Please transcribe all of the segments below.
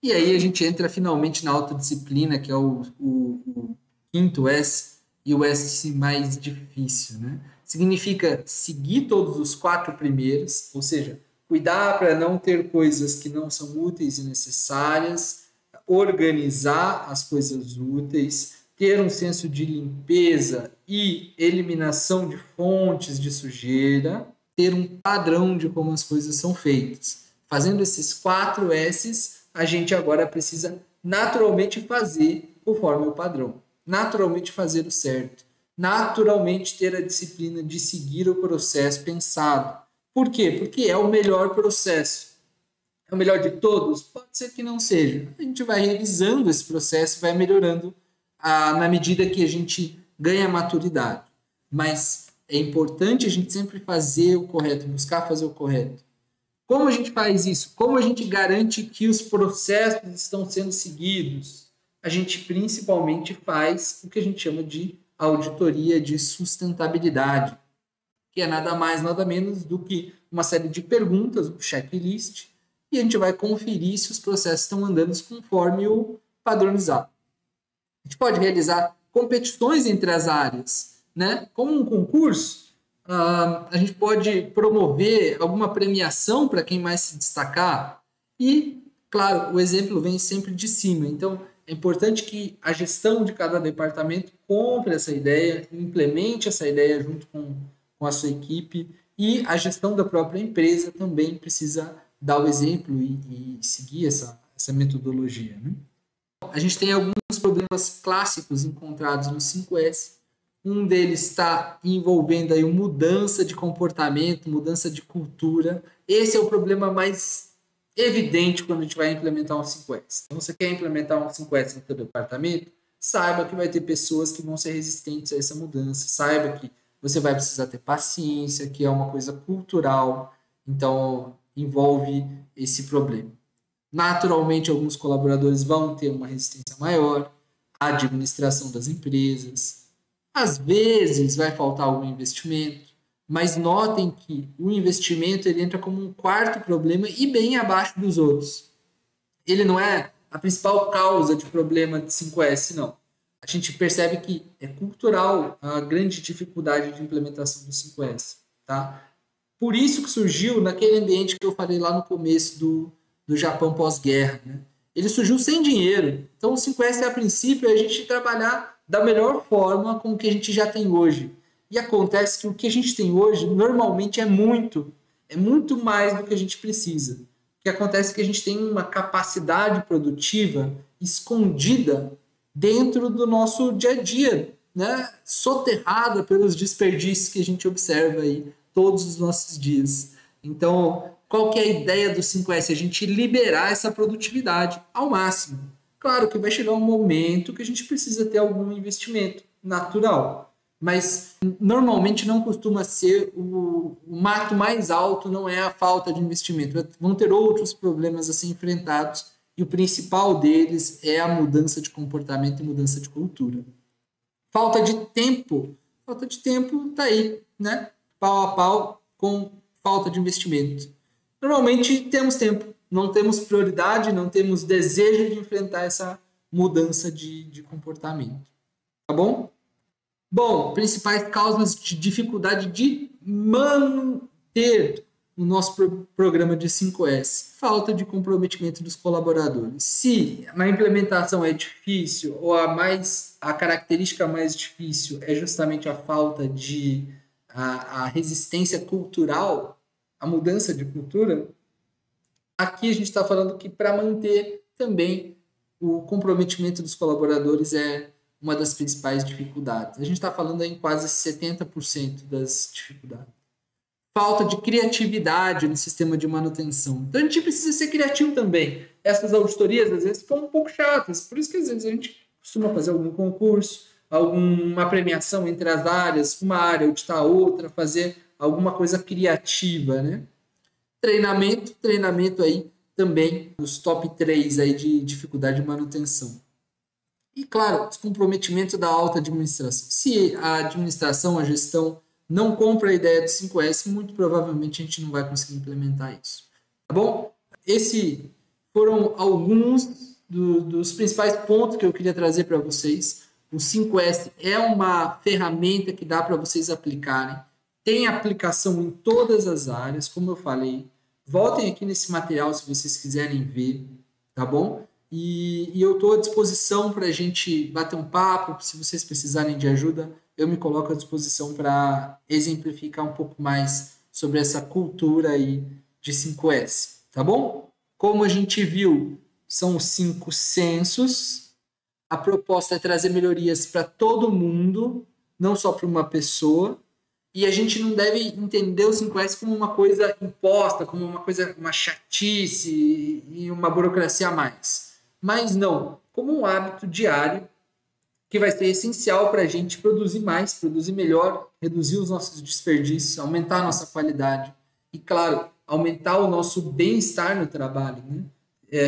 E aí a gente entra finalmente na autodisciplina, que é o quinto S, e o S mais difícil, né? Significa seguir todos os 4 primeiros, ou seja, cuidar para não ter coisas que não são úteis e necessárias, organizar as coisas úteis, ter um senso de limpeza e eliminação de fontes de sujeira, ter um padrão de como as coisas são feitas. Fazendo esses 4 S's, a gente agora precisa naturalmente fazer conforme o padrão, naturalmente fazer o certo, naturalmente ter a disciplina de seguir o processo pensado. Por quê? Porque é o melhor processo. É o melhor de todos? Pode ser que não seja. A gente vai revisando esse processo, vai melhorando na medida que a gente ganha maturidade. Mas é importante a gente sempre fazer o correto, buscar fazer o correto. Como a gente faz isso? Como a gente garante que os processos estão sendo seguidos? A gente principalmente faz o que a gente chama de auditoria de sustentabilidade, que é nada mais, nada menos do que uma série de perguntas, um checklist, e a gente vai conferir se os processos estão andando conforme o padronizado. A gente pode realizar competições entre as áreas, né? Como um concurso, a gente pode promover alguma premiação para quem mais se destacar e, claro, o exemplo vem sempre de cima. Então, é importante que a gestão de cada departamento compre essa ideia, implemente essa ideia junto com a sua equipe, e a gestão da própria empresa também precisa dar o exemplo e seguir essa metodologia, né? A gente tem alguns problemas clássicos encontrados no 5S. Um deles está envolvendo aí mudança de comportamento, mudança de cultura. Esse é o problema mais evidente quando a gente vai implementar um 5S. Então, você quer implementar um 5S no seu departamento? Saiba que vai ter pessoas que vão ser resistentes a essa mudança. Saiba que você vai precisar ter paciência, que é uma coisa cultural. Então, envolve esse problema. Naturalmente, alguns colaboradores vão ter uma resistência maior à administração das empresas. Às vezes, vai faltar algum investimento, mas notem que o investimento ele entra como um quarto problema e bem abaixo dos outros. Ele não é a principal causa de problema de 5S, não. A gente percebe que é cultural a grande dificuldade de implementação do 5S. Tá? Por isso que surgiu naquele ambiente que eu falei lá no começo do Japão pós-guerra. Né? Ele surgiu sem dinheiro. Então, o 5S, a princípio, é a gente trabalhar da melhor forma com o que a gente já tem hoje. E acontece que o que a gente tem hoje, normalmente, é muito mais do que a gente precisa. O que acontece é que a gente tem uma capacidade produtiva escondida dentro do nosso dia a dia, né? Soterrada pelos desperdícios que a gente observa aí todos os nossos dias. Então, qual que é a ideia do 5S? A gente liberar essa produtividade ao máximo. Claro que vai chegar um momento que a gente precisa ter algum investimento natural, mas normalmente não costuma ser o mato mais alto, não é a falta de investimento. Vão ter outros problemas a ser enfrentados e o principal deles é a mudança de comportamento e mudança de cultura. Falta de tempo está aí, né? Pau a pau com falta de investimento. Normalmente temos tempo, não temos prioridade, não temos desejo de enfrentar essa mudança de comportamento. Tá bom? Bom, principais causas de dificuldade de manter o nosso programa de 5S. Falta de comprometimento dos colaboradores. Se na implementação é difícil, ou a característica mais difícil é justamente a falta de a resistência cultural, a mudança de cultura, aqui a gente está falando que para manter também o comprometimento dos colaboradores é uma das principais dificuldades. A gente está falando em quase 70% das dificuldades. Falta de criatividade no sistema de manutenção. Então a gente precisa ser criativo também. Essas auditorias às vezes ficam um pouco chatas, por isso que às vezes a gente costuma fazer algum concurso, alguma premiação entre as áreas, uma área auditar outra, fazer alguma coisa criativa, né? Treinamento aí também os top 3 aí de dificuldade de manutenção. E, claro, os comprometimentos da alta administração. Se a administração, a gestão, não compra a ideia do 5S, muito provavelmente a gente não vai conseguir implementar isso. Tá bom? Esse foram alguns dos principais pontos que eu queria trazer para vocês. O 5S é uma ferramenta que dá para vocês aplicarem. Tem aplicação em todas as áreas, como eu falei. Voltem aqui nesse material se vocês quiserem ver, tá bom? E eu estou à disposição para a gente bater um papo. Se vocês precisarem de ajuda, eu me coloco à disposição para exemplificar um pouco mais sobre essa cultura aí de 5S, tá bom? Como a gente viu, são os 5 sensos. A proposta é trazer melhorias para todo mundo, não só para uma pessoa. E a gente não deve entender o 5S como uma coisa imposta, como uma coisa, uma chatice e uma burocracia a mais. Mas não, como um hábito diário que vai ser essencial para a gente produzir mais, produzir melhor, reduzir os nossos desperdícios, aumentar a nossa qualidade e, claro, aumentar o nosso bem-estar no trabalho, né?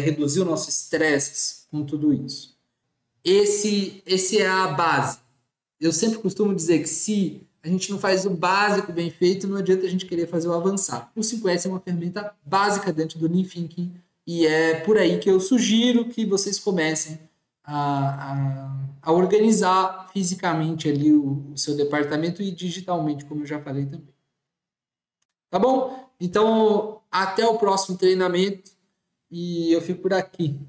Reduzir o nosso estresse com tudo isso. Esse é a base. Eu sempre costumo dizer que se a gente não faz o básico bem feito, não adianta a gente querer fazer o avançado. O 5S é uma ferramenta básica dentro do Lean Thinking e é por aí que eu sugiro que vocês comecem a organizar fisicamente ali o seu departamento e digitalmente, como eu já falei também. Tá bom? Então, até o próximo treinamento e eu fico por aqui.